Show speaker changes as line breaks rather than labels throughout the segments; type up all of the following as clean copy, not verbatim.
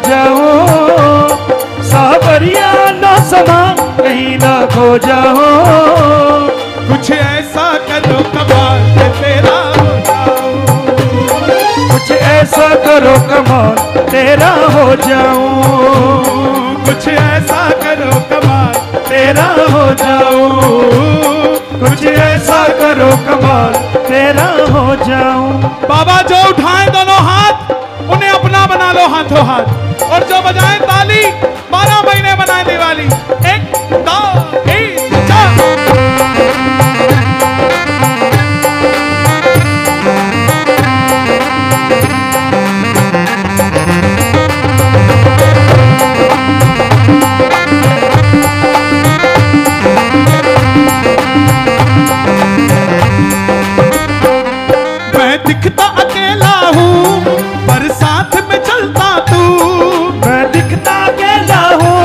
जाऊं, सावरिया ना समा कहीं ना खो जाऊं।
कुछ ऐसा करो कमाल के तेरा हो जाऊं,
कुछ ऐसा करो कमाल तेरा हो जाऊं,
कुछ ऐसा करो कमाल
तेरा हो जाऊं, कुछ ऐसा करो कमाल तेरा हो जाऊं।
बाबा जो उठाएं दोनों हाथ उन्हें अपना बना लो हाथों हाथ, और जो बजाएं ताली 12 महीने बनाएं दिवाली। 1 2 3 4। मैं दिखता अकेला हूँ पर साथ में चलता तू,
मैं दिखता अकेला हूँ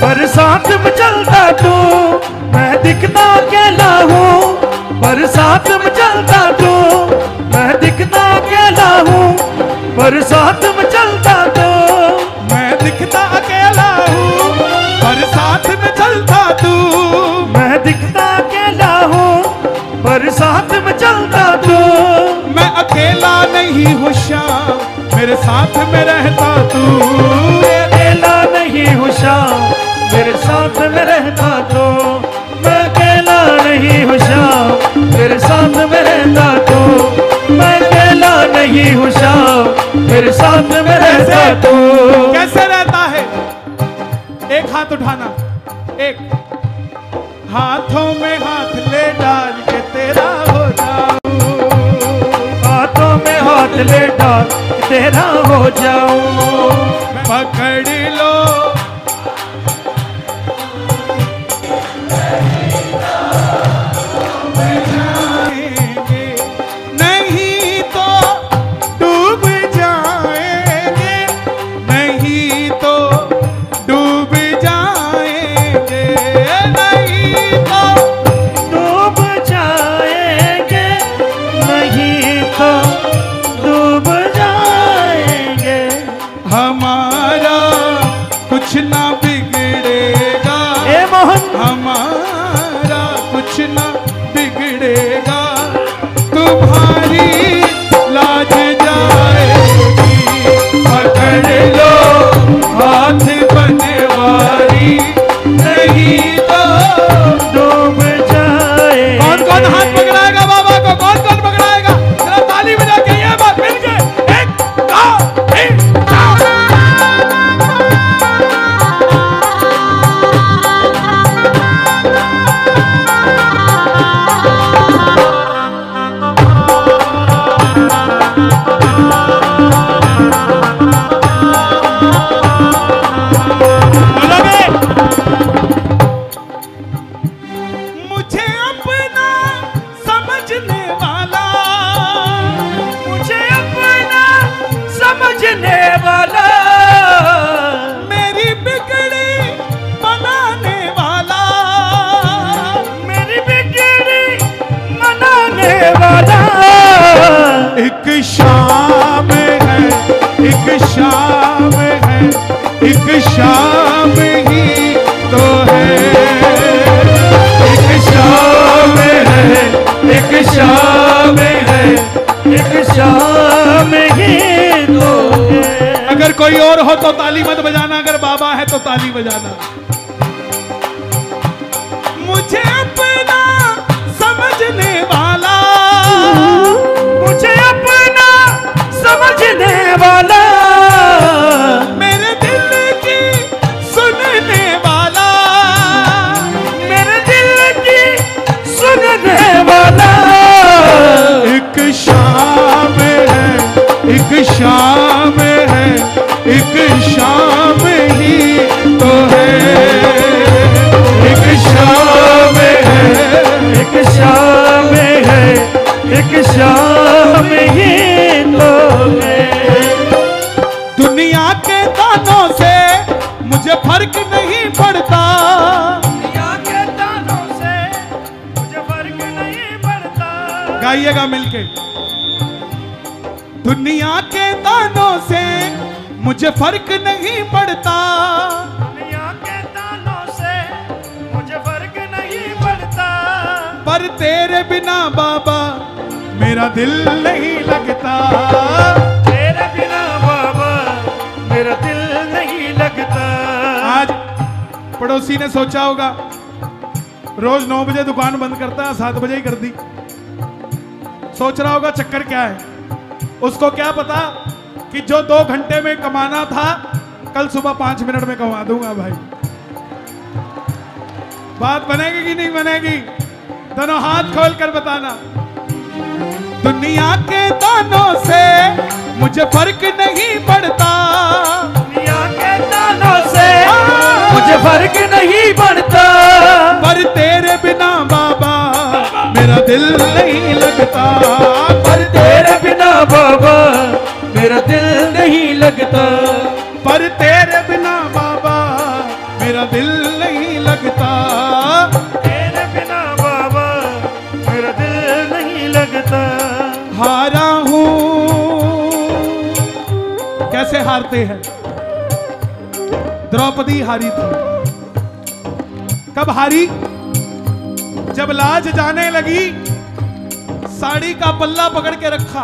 पर साथ में चलता तू, मैं दिखता अकेला हूँ पर साथ में चलता तू, मैं दिखता अकेला हूँ पर साथ में चलता तू,
मैं दिखता अकेला हूँ पर साथ में चलता तू,
मैं दिखता अकेला हूँ पर साथ में चलता तू।
मैं अकेला नहीं हूँ श्याम मेरे साथ में रहता तू,
मैं अकेला नहीं हूँ श्याम मेरे साथ में रहता तू, मैं अकेला नहीं हूँ श्याम मेरे साथ में रहता तू, मैं अकेला नहीं हूँ श्याम मेरे साथ में रहता तू।
कैसे रहता है? एक हाथ उठाना, एक हाथों में हाथ ले डाल के तेरा हो जाऊं,
हाथों में हाथ ले डाल के तेरा हो जाऊं।
पकड़ लो नहीं तो डूब जाएंगे, नहीं तो डूब जाएंगे, नहीं तो
डूब जाएंगे, नहीं तो डूब जाएंगे।
हमारा कुछ ना बिगड़ेगा,
ए मोहन
हमारा कुछ ना बिगड़ेगा, तुम्हारी लाज जाएगी। पकड़ लो हाथ बनवारी, नहीं तो
डूब जाए।
कौन कौन हाथ पकड़ाएगा बाबा को? कौन कौन पकड़ाएगा? जरा ताली बजा के ये बात मिल के 1 2 3 4। मुझे अपना समझने वाला,
मुझे अपना समझने वाला,
मेरी बिगड़ी बनाने वाला,
मेरी बिगड़ी मनाने वाला।
एक शाम है, एक शाम है, एक शाम ही तो है,
एक शाम है, एक शाम है, एक शाम ही तो है।
अगर कोई और हो तो ताली मत बजाना, अगर बाबा है तो ताली बजाना। मुझे अपना समझने वाला,
मुझे अपना समझने वाला,
मेरे दिल की सुनने वाला,
मेरे दिल की सुनने वाला।
एक शाम है, एक शाम है, एक शाम ही तो है, एक शाम है,
एक शाम है, एक शाम ही तो है।
दुनिया के दानों से मुझे फर्क नहीं पड़ता,
दुनिया के दानों से मुझे फर्क नहीं पड़ता।
गाइएगा मिलके। दुनिया के दानों से मुझे फर्क नहीं पड़ता।
दुनिया के तानों से मुझे फर्क नहीं पड़ता,
पर तेरे बिना बाबा मेरा दिल नहीं लगता।
तेरे बिना बाबा मेरा दिल नहीं लगता।
आज पड़ोसी ने सोचा होगा रोज 9 बजे दुकान बंद करता है, 7 बजे ही कर दी। सोच रहा होगा चक्कर क्या है। उसको क्या पता कि जो 2 घंटे में कमाना था कल सुबह 5 मिनट में कमा दूंगा। भाई बात बनेगी कि नहीं बनेगी? दोनों हाथ खोल कर बताना। दुनिया के तानों से मुझे फर्क नहीं पड़ता।
दुनिया के तानों से मुझे फर्क नहीं पड़ता,
पर तेरे बिना बाबा मेरा दिल नहीं लगता।
पर तेरे बिना बाबा मेरा दिल नहीं लगता।
पर तेरे बिना बाबा मेरा दिल नहीं लगता।
तेरे बिना बाबा मेरा दिल नहीं लगता।
हारा हूं। कैसे हारते हैं? द्रौपदी हारी थी। कब हारी? जब लाज जाने लगी, साड़ी का पल्ला पकड़ के रखा,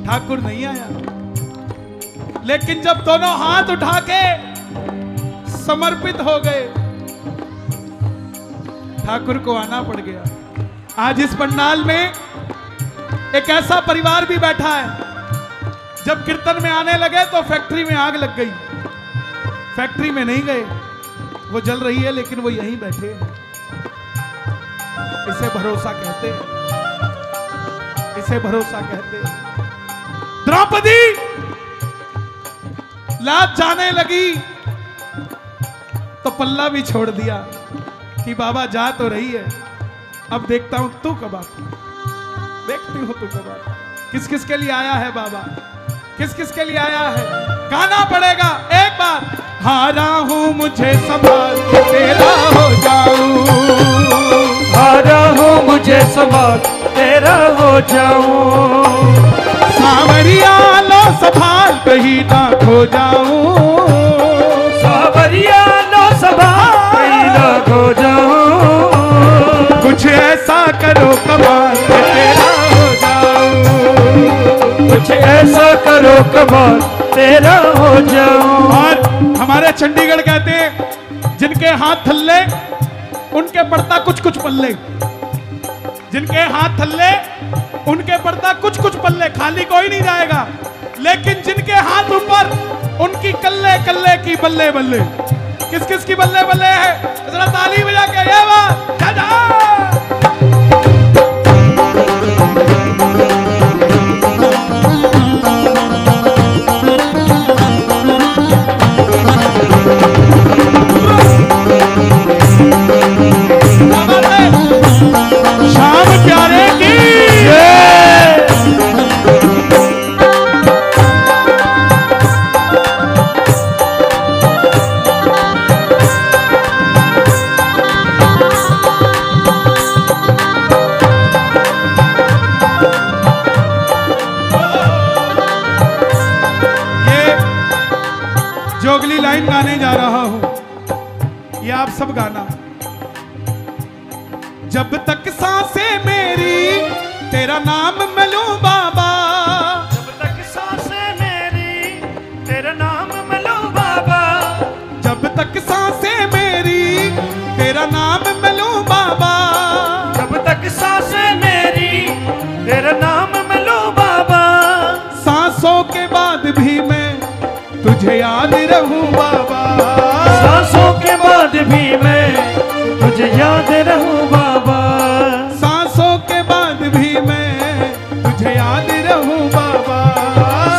ठाकुर नहीं आया। लेकिन जब दोनों हाथ उठा के समर्पित हो गए, ठाकुर को आना पड़ गया। आज इस पंडाल में एक ऐसा परिवार भी बैठा है, जब कीर्तन में आने लगे तो फैक्ट्री में आग लग गई। फैक्ट्री में नहीं गए, वो जल रही है लेकिन वो यहीं बैठे हैं। इसे भरोसा कहते हैं, इसे भरोसा कहते हैं। द्रौपदी लाज जाने लगी तो पल्ला भी छोड़ दिया कि बाबा जा तो रही है, अब देखता हूं तू कब आता, देखती हूं तू कब आता। किस किस के लिए आया है बाबा? किस किस के लिए आया है? गाना पड़ेगा एक बार। हारा हूं मुझे संभाल तेरा हो जाऊं।
हारा हूं मुझे संभाल तेरा हो जाऊं।
सावरिया लो संभाल कहीं ना खो जाऊं।
सावरिया लो संभाल कहीं ना खो जाऊं।
कुछ ऐसा करो कमाल तेरा हो जाऊं।
कुछ ऐसा करो कमाल तेरा हो जाऊं।
और हमारे चंडीगढ़ कहते हैं जिनके हाथ थल्ले उनके पड़ता कुछ कुछ पल्ले। जिनके हाथ थल्ले उनके पड़ता कुछ कुछ पल्ले, खाली कोई नहीं जाएगा। लेकिन जिनके हाथ ऊपर उनकी कल्ले कल्ले की बल्ले बल्ले। किस किस की बल्ले बल्ले है? जरा ताली बजा के ये बात जा जा। शाम प्यारे की जोगली लाइन गाने जा रहा हूं, ये आप सब गाना। जब तक सांसें मेरी तेरा नाम मैं लूं बाबा।
जब तक सांसें मेरी तेरा नाम मैं लूं बाबा।
जब तक सांसें मेरी तेरा नाम मैं लूं बाबा।
जब तक सांसें मेरी तेरा नाम मैं लूं बाबा।
सांसों के बाद भी मैं तुझे याद रहूं बाबा।
सांसों के बाद भी मैं तुझे याद रहूं बाबा।
सांसों के बाद भी मैं तुझे याद रहूं बाबा।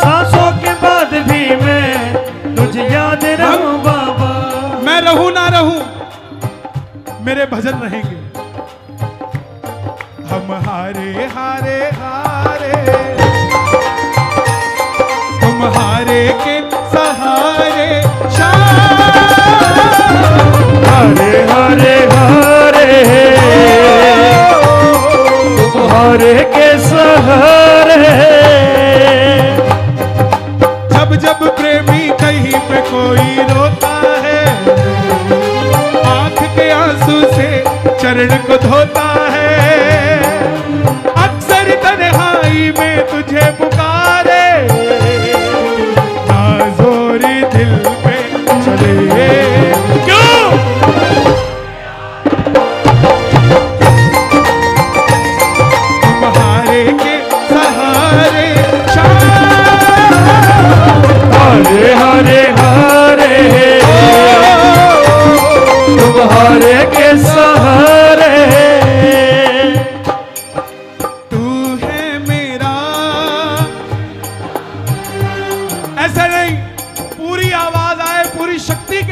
सांसों के बाद भी मैं तुझे याद रहूं बाबा।
मैं रहूं ना रहूं मेरे भजन रहेंगे। हम हारे हारे हारे तुम हारे के सहारे शाम।
हरे हरे हरे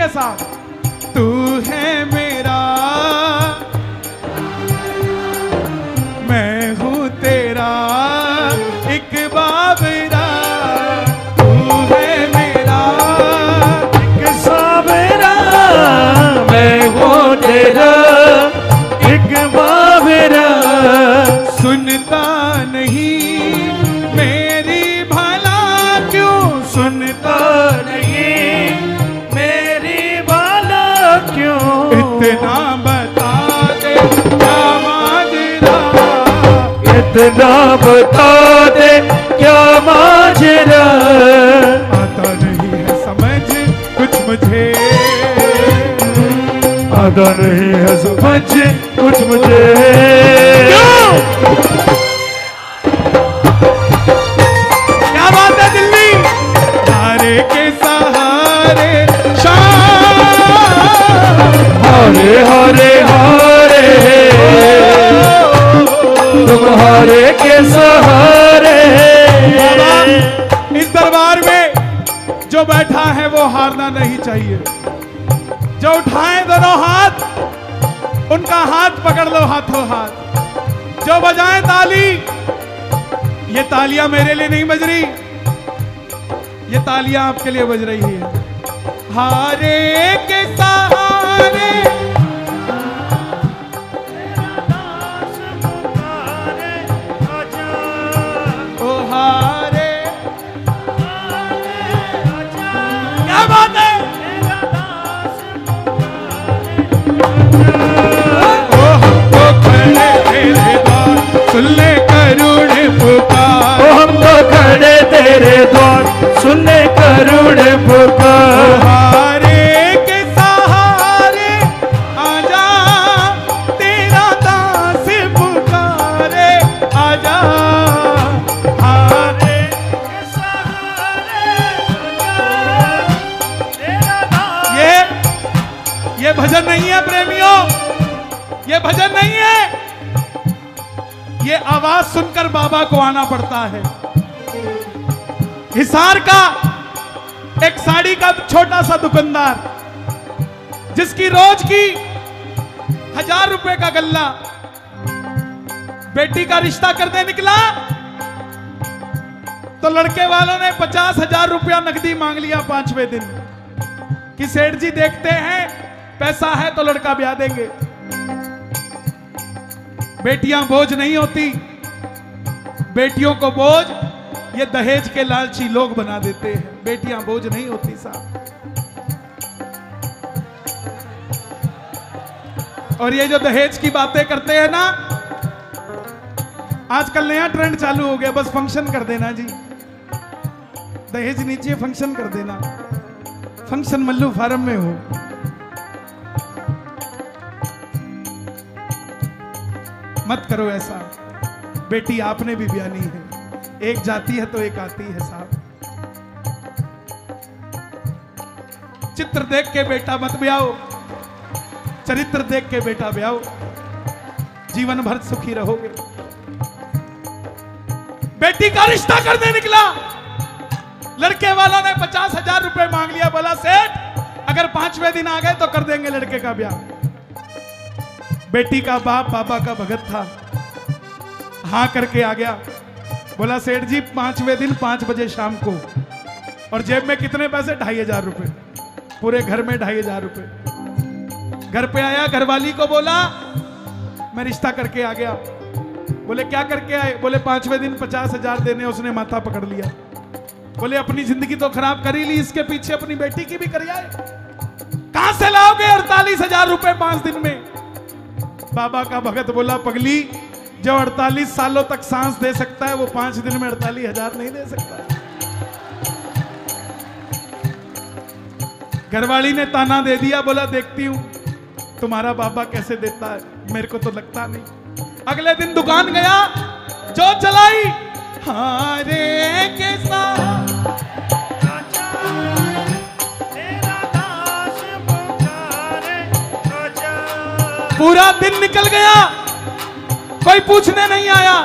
है साहब। तू है मेरा, मैं हूँ तेरा एक बाबरा। तू है मेरा
एक साबरा, मैं हूँ तेरा एक बाबरा।
सुनता नहीं मेरी भला क्यों,
सुनता नहीं मेरी बाला क्यों।
इतना बता दे क्या माजरा,
इतना बता दे क्या माजरा।
आता नहीं है समझ कुछ मुझे,
आता नहीं है समझ कुछ मुझे।
क्या बात है दिल्ली, तारे के सहारे
हारे हारे हारे, तुम्हारे के सहारे।
इस दरबार में जो बैठा है वो हारना नहीं चाहिए। जो उठाए दोनों हाथ, उनका हाथ पकड़ लो हाथों हाथ। जो बजाएं ताली, ये तालियां मेरे लिए नहीं बज रही, ये तालियां आपके लिए बज रही है। हारे के सहारे ओ हारे, क्या बात है। ओ हमको खड़े तेरे द्वार सुन ले करुण पुकार,
ओ हम तो खड़े तेरे द्वार सुन ले करुण पुकार।
हारे के सहारे आजा तेरा दास पुकारे, आजा हारे के सहारे तेरा दास। ये भजन नहीं है प्रेमियों, ये भजन नहीं है, ये आवाज सुनकर बाबा को आना पड़ता है। हिसार का एक साड़ी का छोटा सा दुकानदार, जिसकी रोज की 1000 रुपए का गल्ला, बेटी का रिश्ता करने निकला तो लड़के वालों ने 50,000 रुपया नकदी मांग लिया 5वें दिन कि सेठ जी देखते हैं पैसा है तो लड़का ब्याह देंगे। बेटियां बोझ नहीं होती, बेटियों को बोझ ये दहेज के लालची लोग बना देते हैं। बेटियां बोझ नहीं होती साहब। और ये जो दहेज की बातें करते हैं ना, आजकल नया ट्रेंड चालू हो गया, बस फंक्शन कर देना जी, दहेज नीचे फंक्शन कर देना। फंक्शन मल्लू फार्म में हो, मत करो ऐसा। बेटी आपने भी ब्यानी है, एक जाती है तो एक आती है साहब। चित्र देख के बेटा मत ब्याओ, चरित्र देख के बेटा ब्याओ, जीवन भर सुखी रहोगे। बेटी का रिश्ता करने निकला, लड़के वालों ने 50,000 रुपए मांग लिया। बोला सेठ अगर 5वें दिन आ गए तो कर देंगे लड़के का ब्याह। बेटी का बाप बाबा का भगत था, हाँ करके आ गया। बोला सेठ जी 5वें दिन 5 बजे शाम को, और जेब में कितने पैसे? 2,500 रुपए, पूरे घर में 2,500 रुपए। घर पे आया, घरवाली को बोला मैं रिश्ता करके आ गया। बोले क्या करके आए? बोले 5वें दिन 50,000 देने। उसने माथा पकड़ लिया। बोले अपनी जिंदगी तो खराब कर ही ली, इसके पीछे अपनी बेटी की भी कर आए। कहां से लाओगे 48,000 रुपए 5 दिन में? बाबा का भगत बोला पगली, जो 48 सालों तक सांस दे सकता है वो 5 दिन में 48,000 नहीं दे सकता। घरवाली ने ताना दे दिया। बोला देखती हूं तुम्हारा बाबा कैसे देता है, मेरे को तो लगता नहीं। अगले दिन दुकान गया, जो चलाई हारे के साथ पूरा दिन निकल गया, कोई पूछने नहीं आया।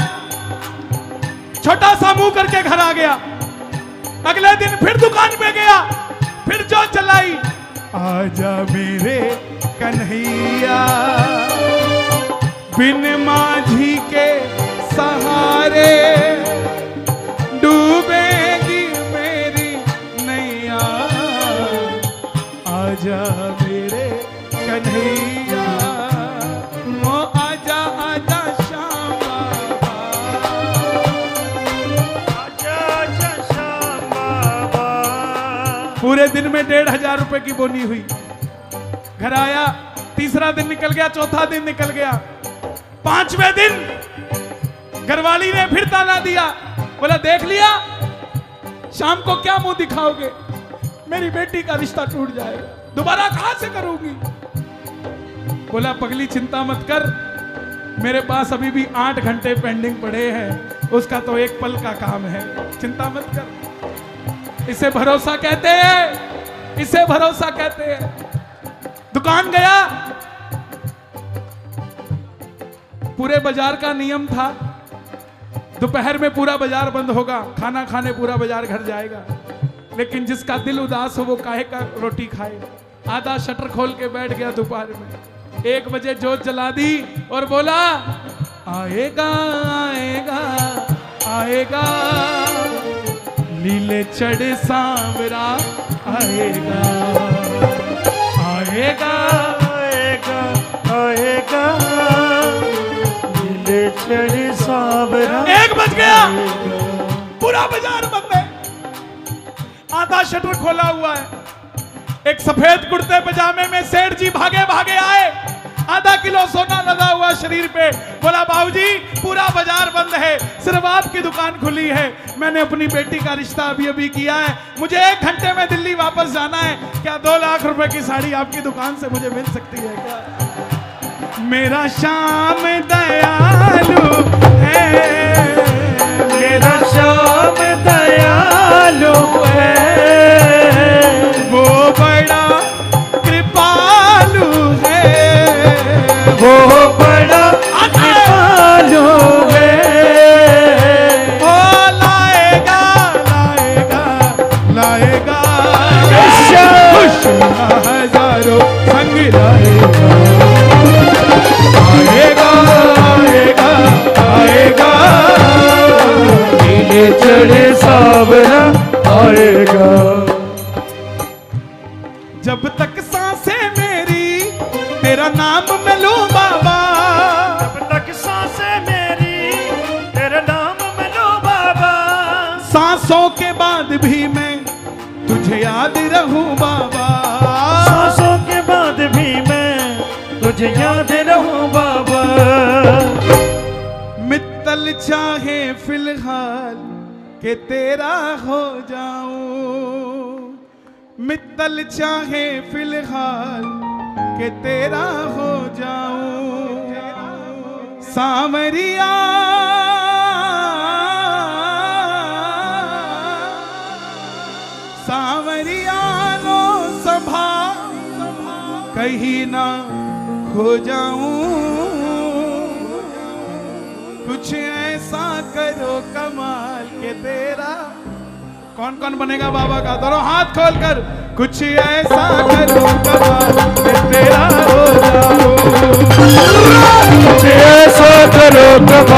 छोटा सा मुंह करके घर आ गया। अगले दिन फिर दुकान पे गया, फिर जो चलाई आजा मेरे कन्हैया, बिन माझी के सहारे डूबेगी मेरी नैया। आजा मेरे कन्हैया, ओ आजा आजा श्याम बाबा,
आजा आजा श्याम बाबा।
पूरे दिन में 1500 रुपए की बोनी हुई। घर आया, तीसरा दिन निकल गया, चौथा दिन निकल गया, 5वें दिन घरवाली ने फिर ताना दिया, बोला देख लिया, शाम को क्या मुंह दिखाओगे, मेरी बेटी का रिश्ता टूट जाएगा, दोबारा कहां से करूंगी। बोला पगली चिंता मत कर, मेरे पास अभी भी 8 घंटे पेंडिंग पड़े हैं, उसका तो एक पल का काम है, चिंता मत कर। इसे भरोसा कहते हैं, इसे भरोसा कहते हैं। दुकान गया, पूरे बाजार का नियम था दोपहर में पूरा बाजार बंद होगा, खाना खाने पूरा बाजार घर जाएगा, लेकिन जिसका दिल उदास हो वो काहे का रोटी खाए। आधा शटर खोल के बैठ गया दोपहर में, 1 बजे जोत जला दी और बोला आएगा आएगा आएगा, लीले चढ़ सांवरा आएगा आएगा
आएगा आएगा, नीले चढ़ सांवरा।
1 बज गया, पूरा बाजार बंद है, आधा शटर खोला हुआ है। एक सफेद कुर्ते पजामे में सेठ जी भागे भागे आए, आधा किलो सोना लगा हुआ शरीर पे। बोला बाबूजी पूरा बाजार बंद है, सिर्फ आपकी दुकान खुली है, मैंने अपनी बेटी का रिश्ता अभी अभी किया है, मुझे 1 घंटे में दिल्ली वापस जाना है, क्या 2 लाख रुपए की साड़ी आपकी दुकान से मुझे मिल सकती है क्या। मेरा श्याम दयालु है,
मेरा श्याम दयालु है,
वो बड़ा कृपालु है,
वो बड़ा कृपालु है।
ओ लाएगा लाएगा लाएगा, खुशियां हजारों संग लाएगा, आएगा आएगा आएगा,
नीले चढ़े सांवरा आएगा।
जब तक सांसें मेरी तेरा नाम मैं लूं बाबा,
जब तक सांसें मेरी तेरा नाम मैं लूं बाबा,
सांसों के बाद भी मैं तुझे याद रहूं बाबा,
सांसों के बाद भी मैं तुझे याद रहूं बाबा।
मित्तल चाहे फिलहाल के तेरा हो जाऊं, मित्तल चाहे फिलहाल के तेरा हो जाऊं, सांवरिया सांवरिया नो सभा कहीं ना खो जाऊं, कुछ ऐसा करो कमाल के तेरा। कौन कौन बनेगा बाबा का, दोनों हाथ खोल कर, कुछ ऐसा करो कमाल के तेरा हो जाऊं,
कुछ ऐसा करो कमाल